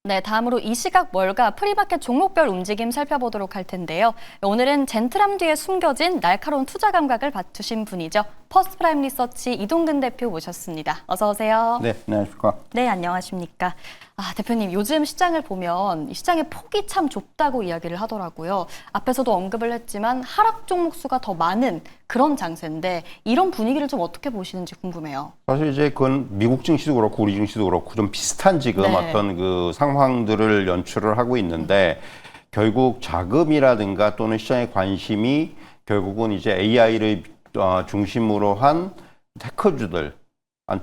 네, 다음으로 이 시각 월가 프리마켓 종목별 움직임 살펴보도록 할 텐데요. 오늘은 젠트람 뒤에 숨겨진 날카로운 투자 감각을 갖추신 분이죠. 퍼스트프라임 리서치 이동근 대표 모셨습니다. 어서 오세요. 네, 안녕하십니까. 네, 안녕하십니까. 대표님, 요즘 시장을 보면 이 시장의 폭이 참 좁다고 이야기를 하더라고요. 앞에서도 언급을 했지만 하락 종목 수가 더 많은 그런 장세인데 이런 분위기를 좀 어떻게 보시는지 궁금해요. 사실 이제 그건 미국 증시도 그렇고 우리 증시도 그렇고 좀 비슷한 지금 네. 어떤 그 상황들을 연출을 하고 있는데 결국 자금이라든가 또는 시장의 관심이 결국은 이제 AI를 중심으로 한 테크주들한테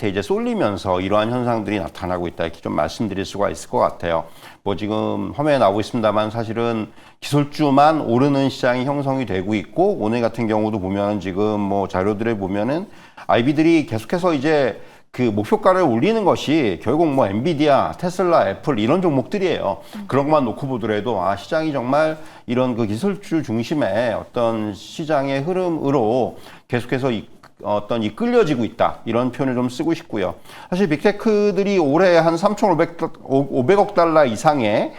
이제 쏠리면서 이러한 현상들이 나타나고 있다 이렇게 좀 말씀드릴 수가 있을 것 같아요. 뭐 지금 화면에 나오고 있습니다만 사실은 기술주만 오르는 시장이 형성이 되고 있고 오늘 같은 경우도 보면은 지금 뭐 자료들을 보면은 IB들이 계속해서 이제 그 목표가를 올리는 것이 결국 뭐 엔비디아, 테슬라, 애플 이런 종목들이에요. 그런 것만 놓고 보더라도 시장이 정말 이런 그 기술주 중심의 어떤 시장의 흐름으로 계속해서 이끌려지고 있다. 이런 표현을 좀 쓰고 싶고요. 사실 빅테크들이 올해 한 3,500억 달러 이상의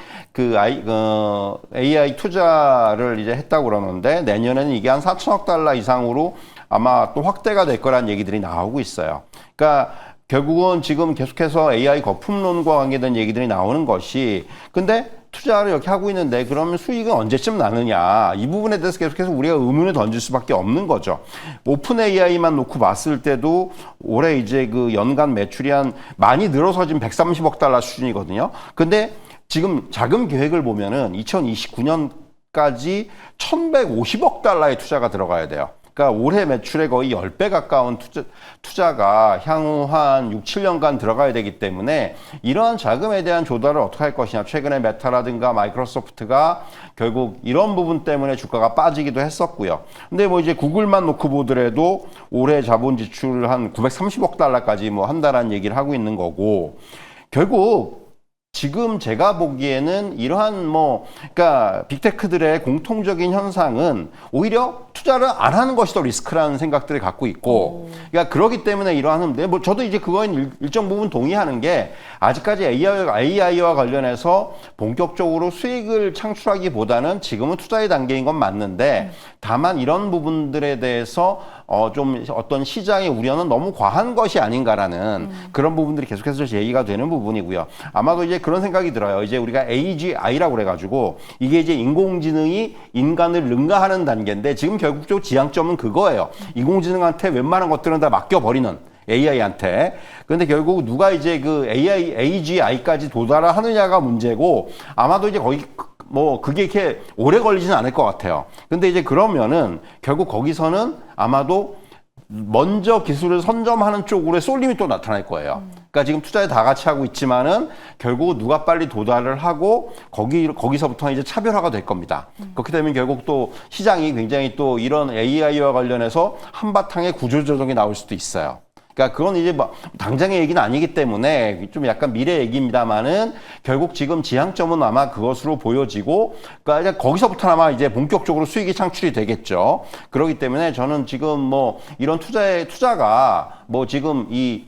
AI 투자를 이제 했다고 그러는데 내년에는 이게 한 4천억 달러 이상으로 아마 또 확대가 될 거란 얘기들이 나오고 있어요. 그러니까 결국은 지금 계속해서 AI 거품론과 관계된 얘기들이 나오는 것이 근데 투자를 이렇게 하고 있는데 그러면 수익은 언제쯤 나느냐 이 부분에 대해서 계속해서 우리가 의문을 던질 수밖에 없는 거죠. 오픈 AI만 놓고 봤을 때도 올해 이제 그 연간 매출이 많이 늘어서 지금 130억 달러 수준이거든요. 근데 지금 자금 계획을 보면은 2029년까지 1,150억 달러의 투자가 들어가야 돼요. 그러니까 올해 매출의 거의 10배 가까운 투자가 향후 한 6, 7년간 들어가야 되기 때문에 이러한 자금에 대한 조달을 어떻게 할 것이냐. 최근에 메타라든가 마이크로소프트가 결국 이런 부분 때문에 주가가 빠지기도 했었고요. 근데 뭐 이제 구글만 놓고 보더라도 올해 자본 지출 한 930억 달러까지 뭐 한다라는 얘기를 하고 있는 거고 결국 지금 제가 보기에는 이러한 그러니까 빅테크들의 공통적인 현상은 오히려 투자를 안 하는 것이 더 리스크라는 생각들을 갖고 있고, 그러니까 그러기 때문에 이러한데, 저도 이제 그거는 일정 부분 동의하는 게 아직까지 AI와 관련해서 본격적으로 수익을 창출하기보다는 지금은 투자의 단계인 건 맞는데, 다만 이런 부분들에 대해서 좀 어떤 시장의 우려는 너무 과한 것이 아닌가라는 그런 부분들이 계속해서 제기가 되는 부분이고요. 아마도 이제 그런 생각이 들어요. 이제 우리가 AGI라고 그래가지고 이게 이제 인공지능이 인간을 능가하는 단계인데 지금 결국적으로 지향점은 그거예요. 인공지능한테 웬만한 것들은 다 맡겨버리는 AI한테. 그런데 결국 누가 이제 그 AGI까지 도달하느냐가 문제고 아마도 이제 거기 그게 이렇게 오래 걸리지는 않을 것 같아요. 근데 이제 그러면은 결국 거기서는 아마도 먼저 기술을 선점하는 쪽으로의 쏠림이 또 나타날 거예요. 그러니까 지금 투자에 다 같이 하고 있지만은 결국 누가 빨리 도달을 하고 거기서부터 이제 차별화가 될 겁니다. 그렇게 되면 결국 또 시장이 굉장히 또 이런 AI와 관련해서 한바탕의 구조조정이 나올 수도 있어요. 그러니까 그건 이제 당장의 얘기는 아니기 때문에 좀 약간 미래 얘기입니다만은 결국 지금 지향점은 아마 그것으로 보여지고 그러니까 거기서부터 아마 이제 본격적으로 수익이 창출이 되겠죠. 그렇기 때문에 저는 지금 이런 투자가 지금 이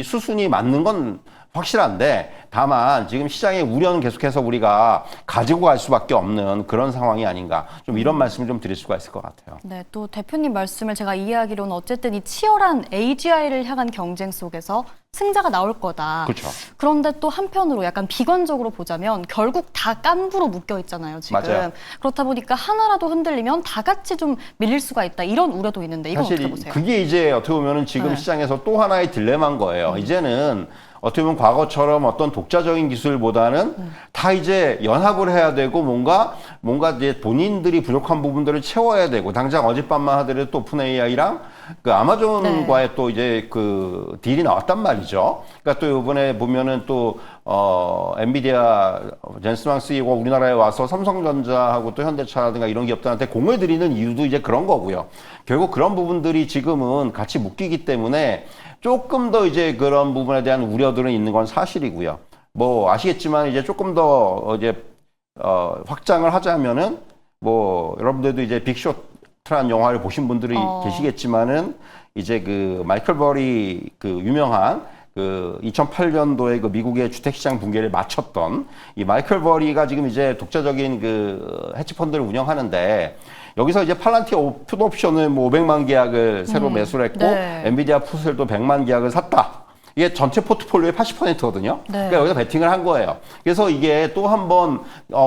수순이 맞는 건 확실한데 다만 지금 시장의 우려는 계속해서 우리가 가지고 갈 수밖에 없는 그런 상황이 아닌가 좀 이런 말씀을 좀 드릴 수가 있을 것 같아요. 네, 또 대표님 말씀을 제가 이해하기로는 어쨌든 이 치열한 AGI를 향한 경쟁 속에서 승자가 나올 거다. 그렇죠. 그런데 또 한편으로 약간 비관적으로 보자면 결국 다 깐부로 묶여 있잖아요, 지금. 맞아요. 그렇다 보니까 하나라도 흔들리면 다 같이 좀 밀릴 수가 있다. 이런 우려도 있는데 이건 어떻게 보세요? 그게 이제 어떻게 보면은 지금 시장에서 또 하나의 딜레마인 거예요. 이제는 어떻게 보면 과거처럼 어떤 독자적인 기술보다는 다 이제 연합을 해야 되고 뭔가 이제 본인들이 부족한 부분들을 채워야 되고 당장 어젯밤만 하더라도 또 오픈 AI랑 그 아마존과의 또 이제 그 딜이 나왔단 말이죠. 그러니까 또 이번에 보면은 또 엔비디아 젠슨 CEO가 우리나라에 와서 삼성전자하고 또 현대차라든가 이런 기업들한테 공을 들이는 이유도 이제 그런 거고요. 결국 그런 부분들이 지금은 같이 묶이기 때문에 조금 더 이제 그런 부분에 대한 우려들은 있는 건 사실이고요. 아시겠지만 이제 조금 더 확장을 하자면은 여러분들도 이제 빅쇼트라는 영화를 보신 분들이 계시겠지만은 이제 그 마이클 버리 그 유명한 그 2008년도에 그 미국의 주택시장 붕괴를 마쳤던 이 마이클 버리가 지금 이제 독자적인 그 헤지펀드를 운영하는데 여기서 이제 팔란티어 풋옵션을 뭐 500만 계약을 새로 매수를 했고 네. 엔비디아 풋을도 100만 계약을 샀다. 이게 전체 포트폴리오의 80%거든요. 네. 그러니까 여기서 베팅을 한 거예요. 그래서 이게 또 한 번,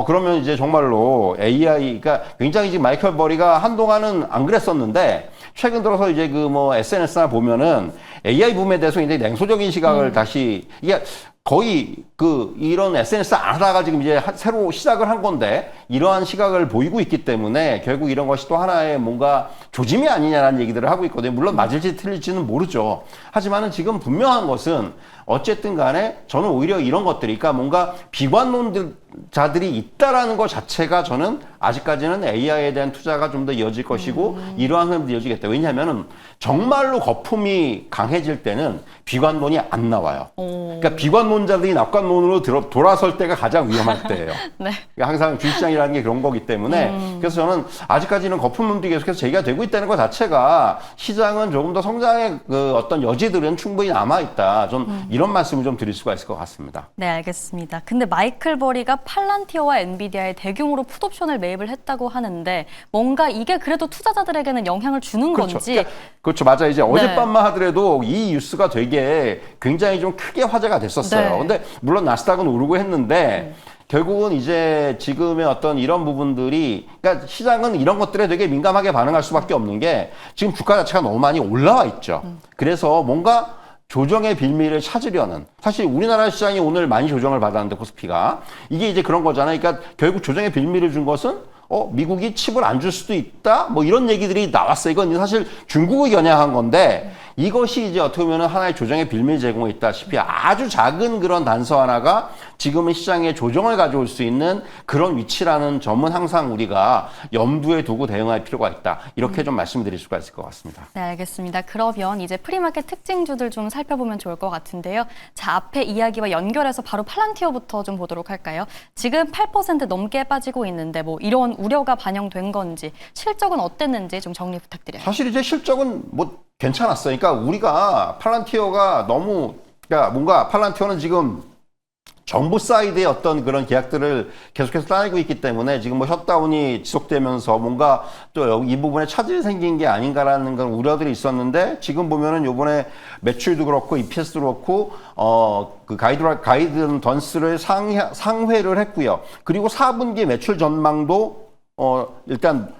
그러면 이제 정말로 AI, 그러니까 굉장히 지금 마이클 버리가 한동안은 안 그랬었는데, 최근 들어서 이제 그 뭐 SNS나 보면은 AI 붐에 대해서 굉장히 냉소적인 시각을 다시, 이게 거의 그 이런 SNS 안 하다가 지금 이제 새로 시작을 한 건데 이러한 시각을 보이고 있기 때문에 결국 이런 것이 또 하나의 뭔가 조짐이 아니냐라는 얘기들을 하고 있거든요. 물론 맞을지 틀릴지는 모르죠. 하지만은 지금 분명한 것은 어쨌든 간에 저는 오히려 이런 것들이 그러니까 뭔가 비관론자들이 있다라는 것 자체가 저는 아직까지는 AI에 대한 투자가 좀 더 이어질 것이고 이러한 흐름도 이어지겠다. 왜냐하면은 정말로 거품이 강해질 때는 비관론이 안 나와요. 그러니까 비관론자들이 낙관론으로 돌아설 때가 가장 위험할 때예요. 네. 그러니까 항상 주식시장이라는 게 그런 거기 때문에 그래서 저는 아직까지는 거품론도 계속해서 제기가 되고 있다는 것 자체가 시장은 조금 더 성장의 그 어떤 여지들은 충분히 남아있다. 좀 이런 말씀을 좀 드릴 수가 있을 것 같습니다. 네, 알겠습니다. 근데 마이클 버리가 팔란티어와 엔비디아에 대규모로 풋옵션을 매입을 했다고 하는데 뭔가 이게 그래도 투자자들에게는 영향을 주는 그렇죠. 건지. 그러니까, 그렇죠. 맞아요. 이제 어젯밤만 하더라도 이 뉴스가 되게 굉장히 좀 크게 화제가 됐었어요. 네. 근데 물론 나스닥은 오르고 했는데 결국은 이제 지금의 어떤 이런 부분들이 그러니까 시장은 이런 것들에 되게 민감하게 반응할 수밖에 없는 게 지금 주가 자체가 너무 많이 올라와 있죠. 그래서 뭔가 조정의 빌미를 찾으려는 사실 우리나라 시장이 오늘 많이 조정을 받았는데 코스피가 이게 이제 그런 거잖아요. 그러니까 결국 조정의 빌미를 준 것은 미국이 칩을 안 줄 수도 있다? 뭐 이런 얘기들이 나왔어요. 이건 사실 중국을 겨냥한 건데 이것이 이제 어떻게 보면 하나의 조정의 빌미를 제공했다시피 아주 작은 그런 단서 하나가 지금은 시장에 조정을 가져올 수 있는 그런 위치라는 점은 항상 우리가 염두에 두고 대응할 필요가 있다. 이렇게 좀 말씀드릴 수가 있을 것 같습니다. 네, 알겠습니다. 그러면 이제 프리마켓 특징주들 좀 살펴보면 좋을 것 같은데요. 자, 앞에 이야기와 연결해서 바로 팔란티어부터 좀 보도록 할까요? 지금 8% 넘게 빠지고 있는데 뭐 이런 우려가 반영된 건지 실적은 어땠는지 좀 정리 부탁드려요. 사실 이제 실적은 뭐 괜찮았어요. 그러니까 우리가 팔란티어가 너무 그러니까 뭔가 팔란티어는 지금 정부 사이드의 어떤 그런 계약들을 계속해서 따내고 있기 때문에 지금 뭐 셧다운이 지속되면서 뭔가 또 이 부분에 차질이 생긴 게 아닌가라는 그런 우려들이 있었는데 지금 보면은 요번에 매출도 그렇고 EPS도 그렇고 그 가이드 던스를 상회를 했고요. 그리고 4분기 매출 전망도 일단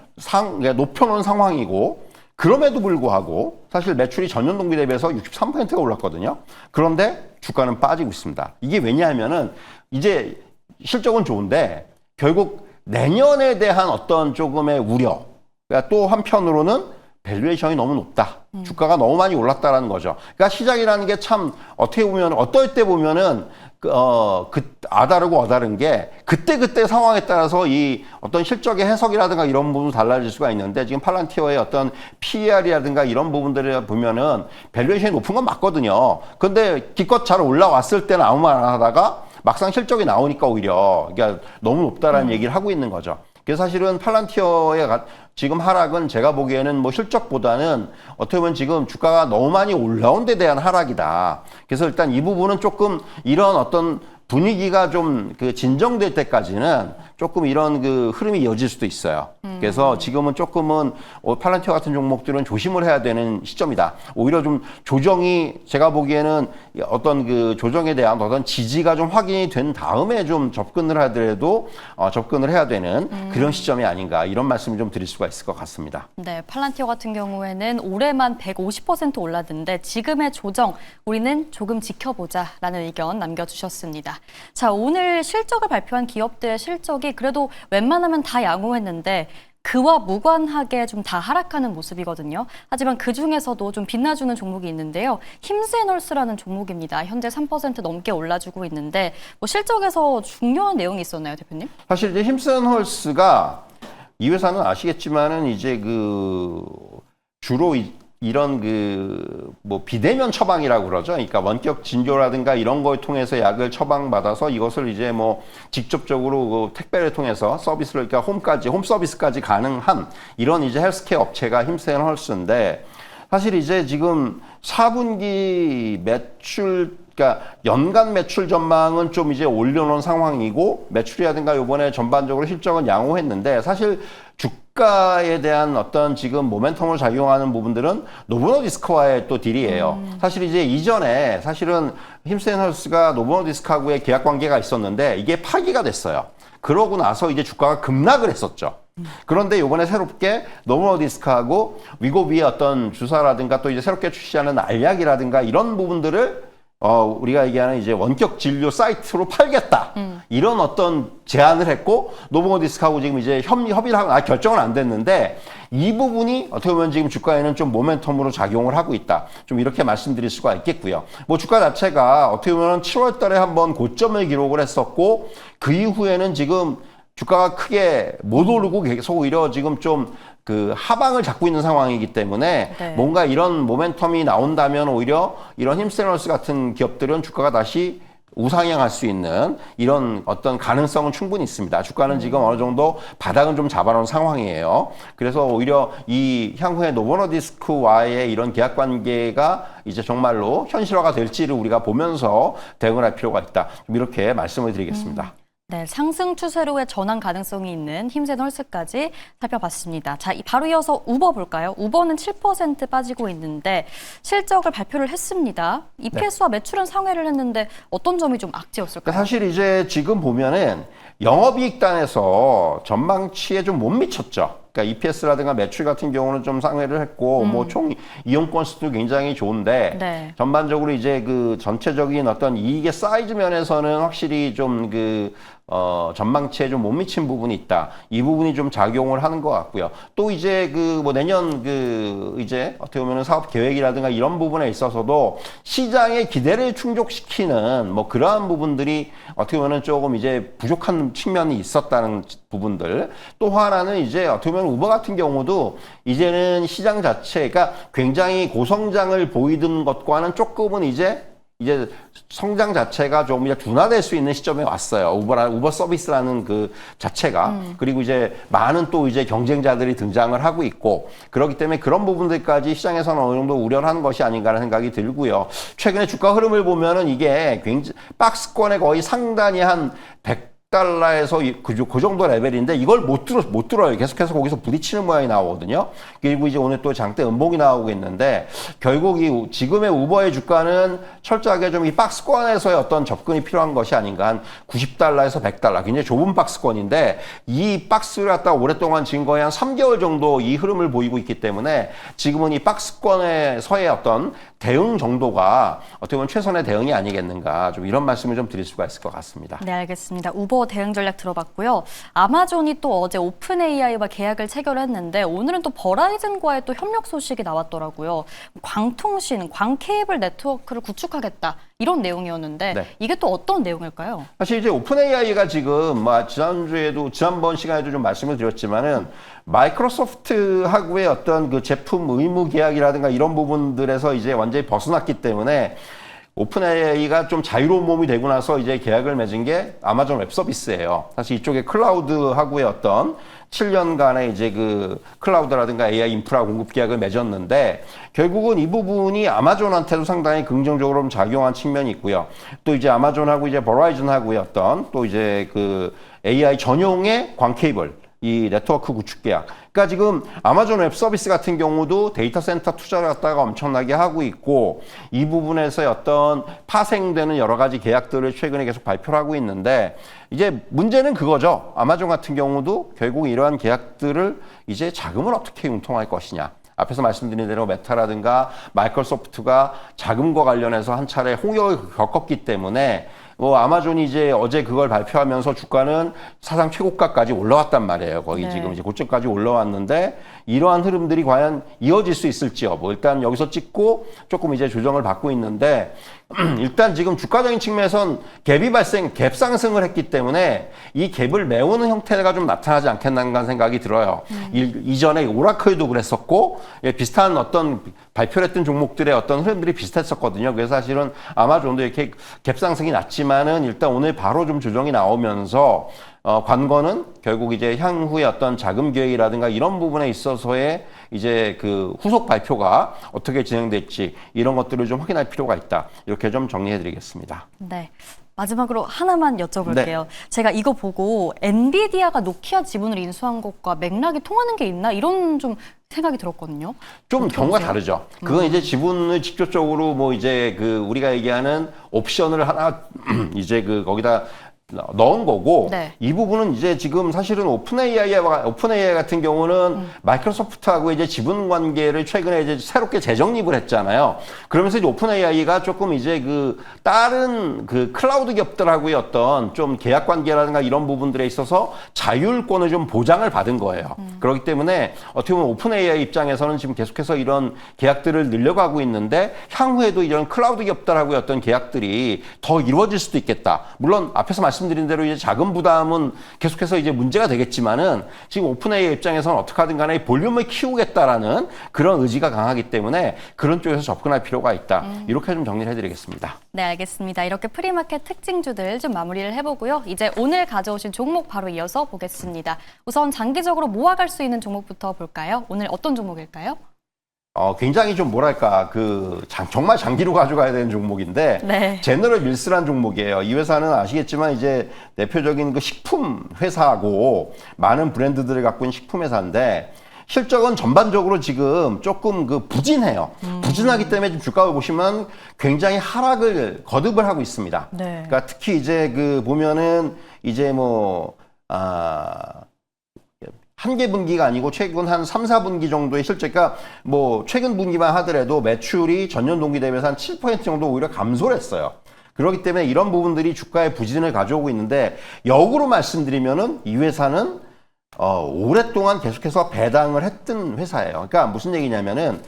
높여놓은 상황이고 그럼에도 불구하고 사실 매출이 전년 동기 대비해서 63%가 올랐거든요. 그런데 주가는 빠지고 있습니다. 이게 왜냐하면은 이제 실적은 좋은데 결국 내년에 대한 어떤 조금의 우려. 그러니까 또 한편으로는 밸류에이션이 너무 높다. 주가가 너무 많이 올랐다라는 거죠. 그러니까 시장이라는 게 참 어떻게 보면 어떨 때 보면은 아다르고 어다른 게 그때 상황에 따라서 이 어떤 실적의 해석이라든가 이런 부분도 달라질 수가 있는데 지금 팔란티어의 어떤 PER이라든가 이런 부분들을 보면은 밸류에이션이 높은 건 맞거든요. 근데 기껏 잘 올라왔을 때는 아무 말 안 하다가 막상 실적이 나오니까 오히려 그러니까 너무 높다라는 얘기를 하고 있는 거죠. 그래서 사실은 팔란티어의 지금 하락은 제가 보기에는 뭐 실적보다는 어떻게 보면 지금 주가가 너무 많이 올라온 데 대한 하락이다. 그래서 일단 이 부분은 조금 이런 어떤 분위기가 좀 그 진정될 때까지는 조금 이런 그 흐름이 이어질 수도 있어요. 그래서 지금은 조금은 팔란티어 같은 종목들은 조심을 해야 되는 시점이다. 오히려 좀 조정이 제가 보기에는 어떤 그 조정에 대한 어떤 지지가 좀 확인이 된 다음에 좀 접근을 하더라도 접근을 해야 되는 그런 시점이 아닌가 이런 말씀을 좀 드릴 수가 있을 것 같습니다. 네, 팔란티어 같은 경우에는 올해만 150% 올랐는데 지금의 조정 우리는 조금 지켜보자라는 의견 남겨주셨습니다. 자, 오늘 실적을 발표한 기업들의 실적이 그래도 웬만하면 다 양호했는데 그와 무관하게 좀 다 하락하는 모습이거든요. 하지만 그중에서도 좀 빛나주는 종목이 있는데요. 힘센홀스라는 종목입니다. 현재 3% 넘게 올라주고 있는데 뭐 실적에서 중요한 내용이 있었나요, 대표님? 사실 이제 힘센홀스가 이 회사는 아시겠지만은 이제 그 주로 이런 그 뭐 비대면 처방이라고 그러죠. 그러니까 원격 진료라든가 이런 걸 통해서 약을 처방받아서 이것을 이제 뭐 직접적으로 그 택배를 통해서 서비스를 그러니까 홈 서비스까지 가능한 이런 이제 헬스케어 업체가 힘센 헐스인데 사실 이제 지금 4분기 매출 그러니까 연간 매출 전망은 좀 이제 올려놓은 상황이고 매출이라든가 요번에 전반적으로 실적은 양호했는데 사실 주가에 대한 어떤 지금 모멘텀을 작용하는 부분들은 노브노디스크와의 또 딜이에요. 사실 이제 이전에 사실은 힘센헬스가 노브노디스크하고의 계약 관계가 있었는데 이게 파기가 됐어요. 그러고 나서 이제 주가가 급락을 했었죠. 그런데 요번에 새롭게 노브노디스크하고 위고비의 어떤 주사라든가 또 이제 새롭게 출시하는 알약이라든가 이런 부분들을 우리가 얘기하는 이제 원격 진료 사이트로 팔겠다. 이런 어떤 제안을 했고, 노브노디스크하고 지금 이제 협의를 하고, 결정은 안 됐는데, 이 부분이 어떻게 보면 지금 주가에는 좀 모멘텀으로 작용을 하고 있다. 좀 이렇게 말씀드릴 수가 있겠고요. 뭐 주가 자체가 어떻게 보면 7월 달에 한번 고점을 기록을 했었고, 그 이후에는 지금 주가가 크게 못 오르고 계속 오히려 지금 좀 그 하방을 잡고 있는 상황이기 때문에 네. 뭔가 이런 모멘텀이 나온다면 오히려 이런 힘세너스 같은 기업들은 주가가 다시 우상향할 수 있는 이런 어떤 가능성은 충분히 있습니다. 주가는 지금 어느 정도 바닥은 좀 잡아놓은 상황이에요. 그래서 오히려 이 향후에 노브노디스크와의 이런 계약 관계가 이제 정말로 현실화가 될지를 우리가 보면서 대응을 할 필요가 있다. 좀 이렇게 말씀을 드리겠습니다. 네, 상승 추세로의 전환 가능성이 있는 힘센 헐스까지 살펴봤습니다. 자, 바로 이어서 우버 볼까요? 우버는 7% 빠지고 있는데 실적을 발표를 했습니다. EPS와 매출은 상회를 했는데 어떤 점이 좀 악재였을까요? 사실 이제 지금 보면은 영업이익 단에서 전망치에 좀 못 미쳤죠. 그러니까 EPS라든가 매출 같은 경우는 좀 상회를 했고, 뭐 총 이용 건수도 굉장히 좋은데, 네. 전반적으로 이제 그 전체적인 어떤 이익의 사이즈 면에서는 확실히 좀 전망치에 좀 못 미친 부분이 있다. 이 부분이 좀 작용을 하는 것 같고요. 또 이제 뭐 내년 이제 어떻게 보면 사업 계획이라든가 이런 부분에 있어서도 시장의 기대를 충족시키는 뭐 그러한 부분들이 어떻게 보면 조금 이제 부족한 측면이 있었다는 부분들. 또 하나는 이제 어떻게 보면 우버 같은 경우도 이제는 시장 자체가 굉장히 고성장을 보이던 것과는 조금은 이제 성장 자체가 좀 이제 둔화될 수 있는 시점에 왔어요. 우버 서비스라는 그 자체가. 그리고 이제 많은 또 이제 경쟁자들이 등장을 하고 있고, 그렇기 때문에 그런 부분들까지 시장에서는 어느 정도 우려를 하는 것이 아닌가라는 생각이 들고요. 최근에 주가 흐름을 보면은 이게 굉장히 박스권의 거의 상단이 한 100달러에서 그 정도 레벨인데 이걸 못 들어요. 계속해서 거기서 부딪히는 모양이 나오거든요. 그리고 이제 오늘 또 장대 음봉이 나오고 있는데 결국 지금의 우버의 주가는 철저하게 좀 이 박스권에서의 어떤 접근이 필요한 것이 아닌가. 한 90달러에서 100달러. 굉장히 좁은 박스권인데 이 박스를 갖다가 오랫동안 지금 거의 한 3개월 정도 이 흐름을 보이고 있기 때문에 지금은 이 박스권에서의 어떤 대응 정도가 어떻게 보면 최선의 대응이 아니겠는가. 좀 이런 말씀을 좀 드릴 수가 있을 것 같습니다. 네, 알겠습니다. 우버 대응 전략 들어봤고요. 아마존이 또 어제 오픈 AI와 계약을 체결했는데 오늘은 또 버라이즌과의 또 협력 소식이 나왔더라고요. 광통신, 광케이블 네트워크를 구축하겠다. 이런 내용이었는데 네. 이게 또 어떤 내용일까요? 사실 이제 오픈 AI가 지금 지난번 시간에도 좀 말씀을 드렸지만은 마이크로소프트하고의 어떤 그 제품 의무 계약이라든가 이런 부분들에서 이제 완전히 벗어났기 때문에 오픈 AI가 좀 자유로운 몸이 되고 나서 이제 계약을 맺은 게 아마존 웹 서비스예요. 사실 이쪽에 클라우드하고의 어떤 7년간의 이제 그 클라우드라든가 AI 인프라 공급 계약을 맺었는데 결국은 이 부분이 아마존한테도 상당히 긍정적으로 좀 작용한 측면이 있고요. 또 이제 아마존하고 이제 버라이즌하고의 어떤 또 이제 그 AI 전용의 광 케이블 이 네트워크 구축 계약. 그러니까 지금 아마존 웹 서비스 같은 경우도 데이터 센터 투자를 갖다가 엄청나게 하고 있고 이 부분에서의 어떤 파생되는 여러 가지 계약들을 최근에 계속 발표를 하고 있는데 이제 문제는 그거죠. 아마존 같은 경우도 결국 이러한 계약들을 이제 자금을 어떻게 융통할 것이냐. 앞에서 말씀드린 대로 메타라든가 마이크로소프트가 자금과 관련해서 한 차례 홍역을 겪었기 때문에 아마존이 이제 어제 그걸 발표하면서 주가는 사상 최고가까지 올라왔단 말이에요. 거의 네. 지금 이제 고점까지 올라왔는데 이러한 흐름들이 과연 이어질 수 있을지 여부. 일단 여기서 찍고 조금 이제 조정을 받고 있는데 일단 지금 주가적인 측면에선 갭 상승을 했기 때문에 이 갭을 메우는 형태가 좀 나타나지 않겠는가 생각이 들어요. 이전에 오라클도 그랬었고 비슷한 어떤 발표를 했던 종목들의 어떤 흐름들이 비슷했었거든요. 그래서 사실은 아마존도 이렇게 갭상승이 났지만은 일단 오늘 바로 좀 조정이 나오면서 관건은 결국 이제 향후의 어떤 자금 계획이라든가 이런 부분에 있어서의 이제 그 후속 발표가 어떻게 진행될지 이런 것들을 좀 확인할 필요가 있다. 이렇게 좀 정리해 드리겠습니다. 네. 마지막으로 하나만 여쭤볼게요. 네. 제가 이거 보고 엔비디아가 노키아 지분을 인수한 것과 맥락이 통하는 게 있나 이런 좀 생각이 들었거든요. 좀 어떻게 경우가 보세요? 다르죠. 그건 이제 지분을 직접적으로 뭐 이제 그 우리가 얘기하는 옵션을 하나 이제 그 거기다 넣은 거고 네. 이 부분은 이제 지금 사실은 오픈AI 같은 경우는 마이크로소프트하고 이제 지분 관계를 최근에 이제 새롭게 재정립을 했잖아요. 그러면서 이제 오픈AI가 조금 이제 그 다른 그 클라우드 기업들하고의 어떤 좀 계약 관계라든가 이런 부분들에 있어서 자율권을 좀 보장을 받은 거예요. 그렇기 때문에 어떻게 보면 오픈AI 입장에서는 지금 계속해서 이런 계약들을 늘려가고 있는데 향후에도 이런 클라우드 기업들하고의 어떤 계약들이 더 이루어질 수도 있겠다. 물론 앞에서 말씀드린 대로 이제 자금 부담은 계속해서 이제 문제가 되겠지만은 지금 오픈AI 입장에서는 어떻게 하든 간에 볼륨을 키우겠다라는 그런 의지가 강하기 때문에 그런 쪽에서 접근할 필요가 있다. 이렇게 좀 정리를 해드리겠습니다. 네, 알겠습니다. 이렇게 프리마켓 특징주들 좀 마무리를 해보고요. 이제 오늘 가져오신 종목 바로 이어서 보겠습니다. 우선 장기적으로 모아갈 수 있는 종목부터 볼까요? 오늘 어떤 종목일까요? 굉장히 좀 뭐랄까 정말 장기로 가져가야 되는 종목인데 네. 제너럴 밀스라는 종목이에요. 이 회사는 아시겠지만 이제 대표적인 그 식품 회사고 많은 브랜드들을 갖고 있는 식품 회사인데 실적은 전반적으로 지금 조금 그 부진해요. 부진하기 때문에 지금 주가를 보시면 굉장히 하락을 거듭을 하고 있습니다. 네. 그러니까 특히 이제 그 보면은 이제 한 개 분기가 아니고 최근 한 3, 4분기 정도의 실제가 뭐 최근 분기만 하더라도 매출이 전년 동기 대비해서 한 7% 정도 오히려 감소를 했어요. 그렇기 때문에 이런 부분들이 주가의 부진을 가져오고 있는데 역으로 말씀드리면은 이 회사는 오랫동안 계속해서 배당을 했던 회사예요. 그러니까 무슨 얘기냐면은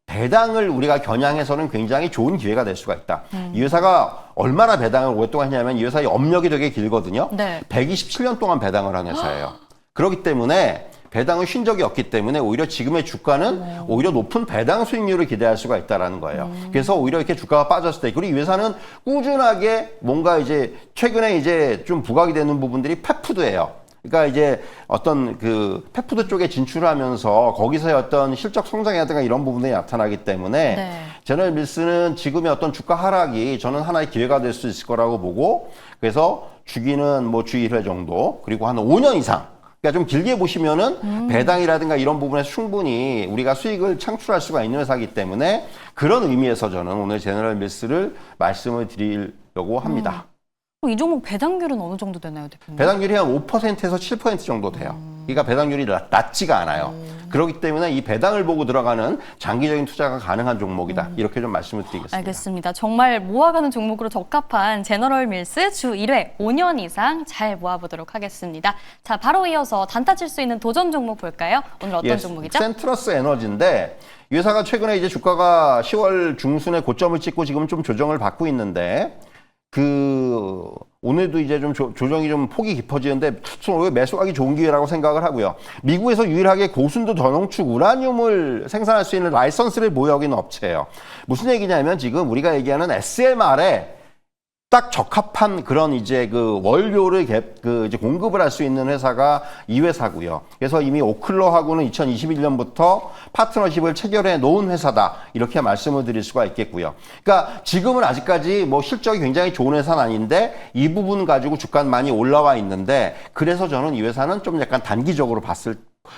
배당을 우리가 겨냥해서는 굉장히 좋은 기회가 될 수가 있다. 이 회사가 얼마나 배당을 오랫동안 했냐면 이 회사의 업력이 되게 길거든요. 네. 127년 동안 배당을 한 회사예요. 그렇기 때문에 배당을 쉰 적이 없기 때문에 오히려 지금의 주가는 오히려 높은 배당 수익률을 기대할 수가 있다라는 거예요. 그래서 오히려 이렇게 주가가 빠졌을 때 그리고 이 회사는 꾸준하게 뭔가 이제 최근에 이제 좀 부각이 되는 부분들이 펫푸드예요. 그러니까 이제 어떤 그 펫푸드 쪽에 진출하면서 거기서의 어떤 실적 성장이라든가 이런 부분들이 나타나기 때문에 네. 제너럴 밀스는 지금의 어떤 주가 하락이 저는 하나의 기회가 될 수 있을 거라고 보고 그래서 주기는 뭐 주 1회 정도 그리고 한 5년 이상 그러니까 좀 길게 보시면은 배당이라든가 이런 부분에서 충분히 우리가 수익을 창출할 수가 있는 회사이기 때문에 그런 의미에서 저는 오늘 제너럴 밀스를 말씀을 드리려고 합니다. 이 종목 배당률은 어느 정도 되나요, 대표님? 배당률이 한 5%에서 7% 정도 돼요. 그러니까 배당률이 낮지가 않아요. 그렇기 때문에 이 배당을 보고 들어가는 장기적인 투자가 가능한 종목이다. 이렇게 좀 말씀을 드리겠습니다. 알겠습니다. 정말 모아가는 종목으로 적합한 제너럴 밀스 주 1회 5년 이상 잘 모아보도록 하겠습니다. 자, 바로 이어서 단타 칠 수 있는 도전 종목 볼까요? 오늘 어떤 종목이죠? 센트러스 에너지인데 이 회사가 최근에 이제 주가가 10월 중순에 고점을 찍고 지금 좀 조정을 받고 있는데 오늘도 이제 좀 조정이 좀 폭이 깊어지는데 저는 매수하기 좋은 기회라고 생각을 하고요. 미국에서 유일하게 고순도 전홍축 우라늄을 생산할 수 있는 라이선스를 보유하고 있는 업체예요. 무슨 얘기냐면 지금 우리가 얘기하는 SMR에 딱 적합한 그런 이제 그 원료를 이제 공급을 할 수 있는 회사가 이 회사고요. 그래서 이미 오클러하고는 2021년부터 파트너십을 체결해 놓은 회사다. 이렇게 말씀을 드릴 수가 있겠고요. 그러니까 지금은 아직까지 뭐 실적이 굉장히 좋은 회사는 아닌데 이 부분 가지고 주가는 많이 올라와 있는데 그래서 저는 이 회사는 좀 약간 단기적으로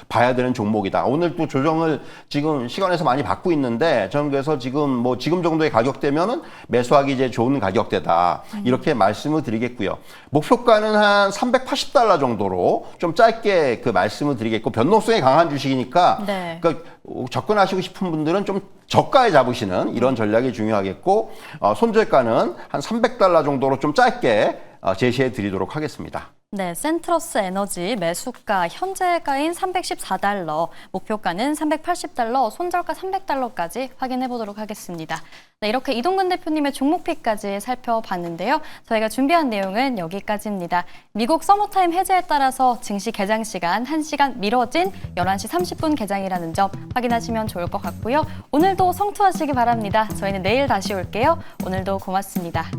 봐야 되는 종목이다. 오늘 또 조정을 지금 시간에서 많이 받고 있는데 저는 그래서 지금 정도의 가격대면은 매수하기 이제 좋은 가격대다. 이렇게 말씀을 드리겠고요. 목표가는 한 380달러 정도로 좀 짧게 그 말씀을 드리겠고 변동성이 강한 주식이니까 네. 그러니까 접근하시고 싶은 분들은 좀 저가에 잡으시는 이런 전략이 중요하겠고 손절가는 한 300달러 정도로 좀 짧게 제시해 드리도록 하겠습니다. 네, 센트러스 에너지 매수가 현재가인 314달러, 목표가는 380달러, 손절가 300달러까지 확인해 보도록 하겠습니다. 네, 이렇게 이동근 대표님의 종목픽까지 살펴봤는데요. 저희가 준비한 내용은 여기까지입니다. 미국 서머타임 해제에 따라서 증시 개장 시간 1시간 미뤄진 11시 30분 개장이라는 점 확인하시면 좋을 것 같고요. 오늘도 성투하시기 바랍니다. 저희는 내일 다시 올게요. 오늘도 고맙습니다.